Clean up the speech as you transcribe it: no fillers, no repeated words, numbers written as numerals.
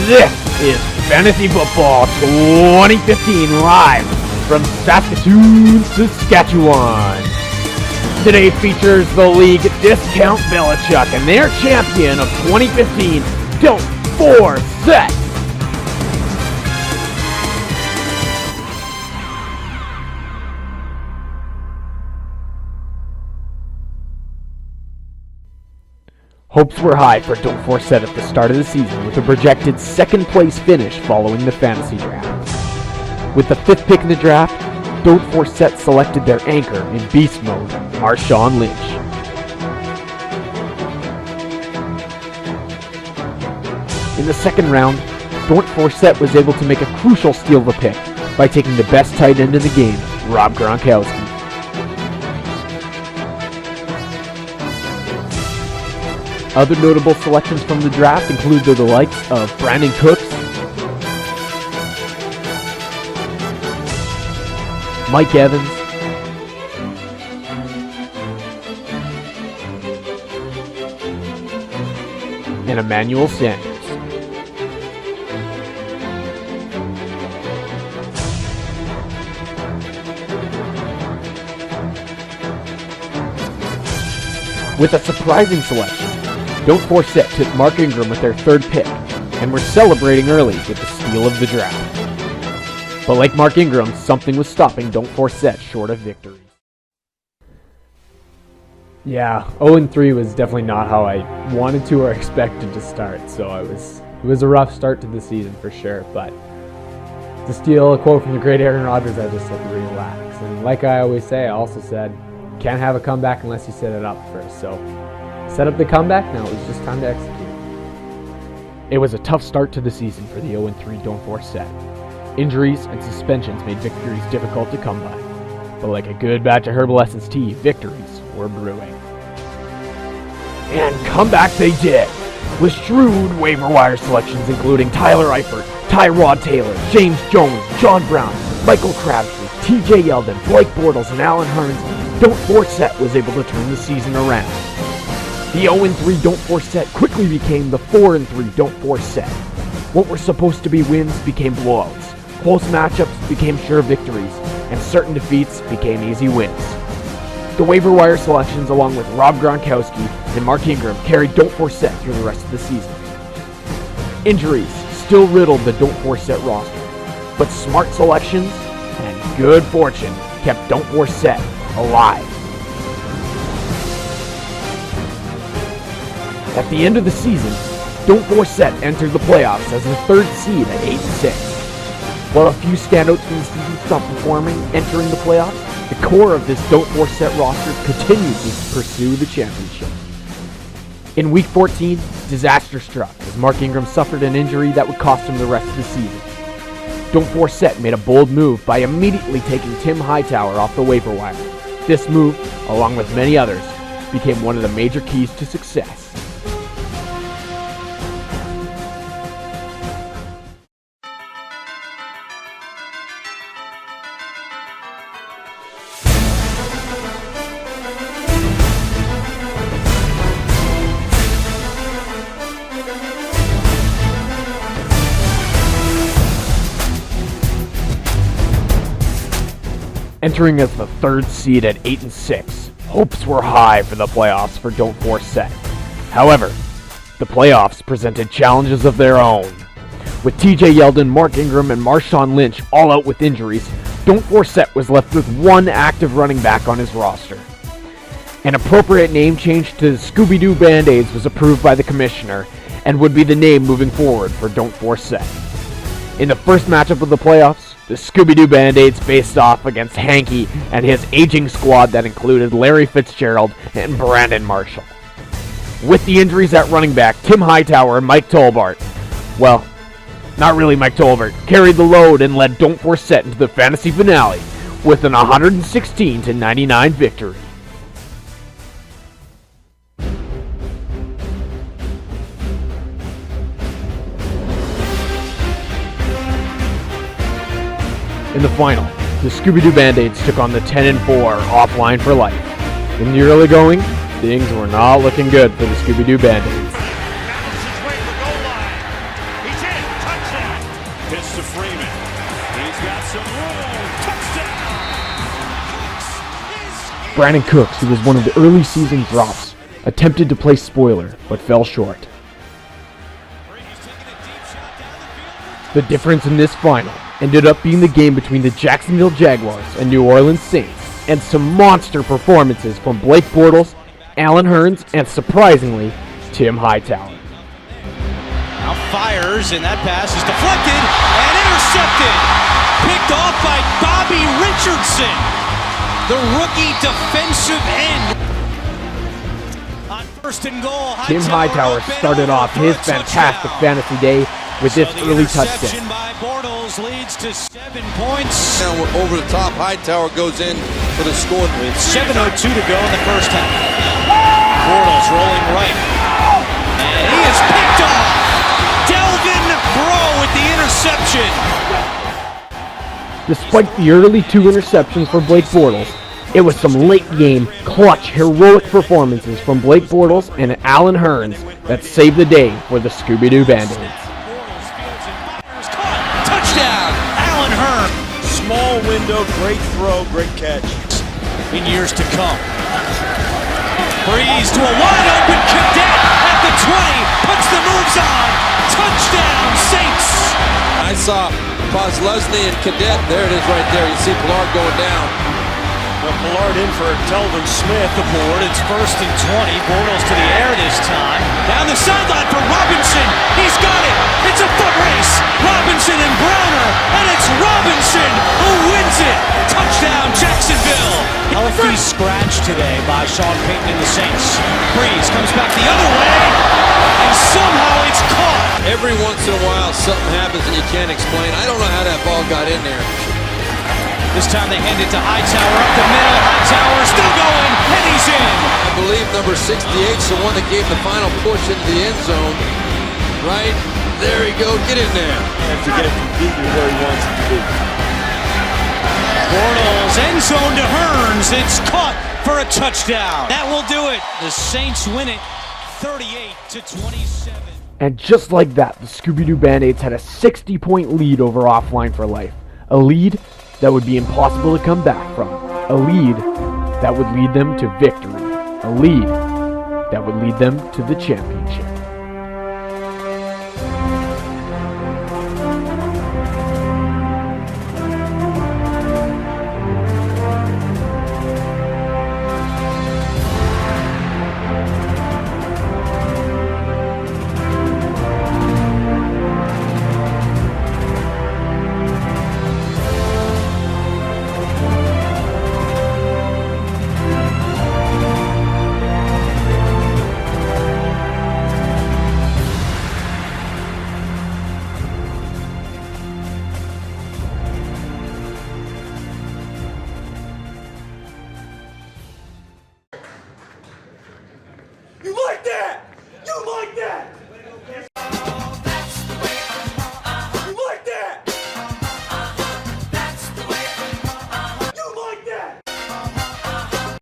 This is Fantasy Football 2015 live from Saskatoon, Saskatchewan. Today features the league Discount Belichick and their champion of 2015, Don't Forset. Hopes were high for Don't Forset at the start of the season with a projected second place finish following the fantasy draft. With the 5th pick in the draft, Don't Forset selected their anchor in beast mode, Marshawn Lynch. In the second round, Don't Forset was able to make a crucial steal of a pick by taking the best tight end in the game, Rob Gronkowski. Other notable selections from the draft include the likes of Brandon Cooks, Mike Evans, and Emmanuel Sanders. With a surprising selection, Don't Forset took Mark Ingram with their 3rd pick, and were celebrating early with the steal of the draft. But like Mark Ingram, something was stopping Don't Forset short of victory. Yeah, 0-3 was definitely not how I wanted to or expected to start, so it was a rough start to the season for sure, but to steal a quote from the great Aaron Rodgers, I just said relax. And like I always say, I also said, can't have a comeback unless you set it up first, so set up the comeback, now it was just time to execute. It was a tough start to the season for the 0-3 Don't Forset. Injuries and suspensions made victories difficult to come by. But like a good batch of Herbal Essence tea, victories were brewing. And comeback they did, with shrewd waiver wire selections including Tyler Eifert, Tyrod Taylor, James Jones, John Brown, Michael Crabtree, TJ Yeldon, Blake Bortles, and Alan Hearns. Don't Forset was able to turn the season around. The 0-3 Don't Forset quickly became the 4-3 Don't Forset. What were supposed to be wins became blowouts. Close matchups became sure victories, and certain defeats became easy wins. The waiver wire selections along with Rob Gronkowski and Mark Ingram carried Don't Forset through the rest of the season. Injuries still riddled the Don't Forset roster, but smart selections and good fortune kept Don't Forset alive. At the end of the season, Don't Forset entered the playoffs as the 3rd seed at 8-6. While a few standouts from the season stopped performing entering the playoffs, the core of this Don't Forset roster continued to pursue the championship. In Week 14, disaster struck as Mark Ingram suffered an injury that would cost him the rest of the season. Don't Forset made a bold move by immediately taking Tim Hightower off the waiver wire. This move, along with many others, became one of the major keys to success. Entering as the 3rd seed at 8-6, hopes were high for the playoffs for Don't Forset. However, the playoffs presented challenges of their own. With TJ Yeldon, Mark Ingram, and Marshawn Lynch all out with injuries, Don't Forset was left with one active running back on his roster. An appropriate name change to Scooby-Doo Band-Aids was approved by the commissioner and would be the name moving forward for Don't Forset. In the first matchup of the playoffs, the Scooby-Doo Band-Aids faced off against Hanky and his aging squad that included Larry Fitzgerald and Brandon Marshall. With the injuries at running back, Tim Hightower and Mike Tolbert, well, not really Mike Tolbert, carried the load and led Don't Forset into the fantasy finale with an 116-99 victory. In the final, the Scooby-Doo Band-Aids took on the 10-4 Offline for Life. In the early going, things were not looking good for the Scooby-Doo Band-Aids. Brandon Cooks, who was one of the early season drops, attempted to play spoiler, but fell short. The difference in this final ended up being the game between the Jacksonville Jaguars and New Orleans Saints, and some monster performances from Blake Bortles, Allen Hurns, and surprisingly, Tim Hightower. Now fires, and that pass is deflected and intercepted. Picked off by Bobby Richardson, the rookie defensive end. On first and goal, Tim Hightower started off his fantastic fantasy day with this early touchdown. By Bortles leads to 7 points. Now we're over the top. Hightower goes in for the score. With 7:02 to go in the first half. Bortles rolling right. And he is picked off. Delvin Breaux with the interception. Despite the early 2 interceptions for Blake Bortles, it was some late-game, clutch, heroic performances from Blake Bortles and Allen Hurns that saved the day for the Scooby-Doo Band-Aids. Touchdown, Allen Hurns. Small window, great throw, great catch. In years to come. Breeze to a wide open Cadet at the 20, puts the moves on. Touchdown, Saints. I saw Paz Leslie and Cadet. There it is right there. You see Pollard going down. Well, Pollard in for Telvin Smith aboard. It's 1st and 20. Bortles to the air this time. Down the sideline for Robinson. He's got it. It's a foot race. Robinson and Browner. And it's Robinson who wins it. Touchdown, Jacksonville. Healthy scratch today by Sean Payton and the Saints. Breeze comes back the other way. And somehow it's caught. Every once in a while, something happens and you can't explain. I don't know how that ball got in there. This time they hand it to Hightower up the middle. Hightower still going, and he's in. I believe number 68 is the one that gave the final push into the end zone. Right? There you go. Get in there. And to get it from Beaton where he wants it to be. Bortles end zone to Hurns. It's caught for a touchdown. That will do it. The Saints win it 38-27. And just like that, the Scooby-Doo Band-Aids had a 60-point lead over Offline for Life. A lead that would be impossible to come back from. A lead that would lead them to victory. A lead that would lead them to the championship. You like that? You like that?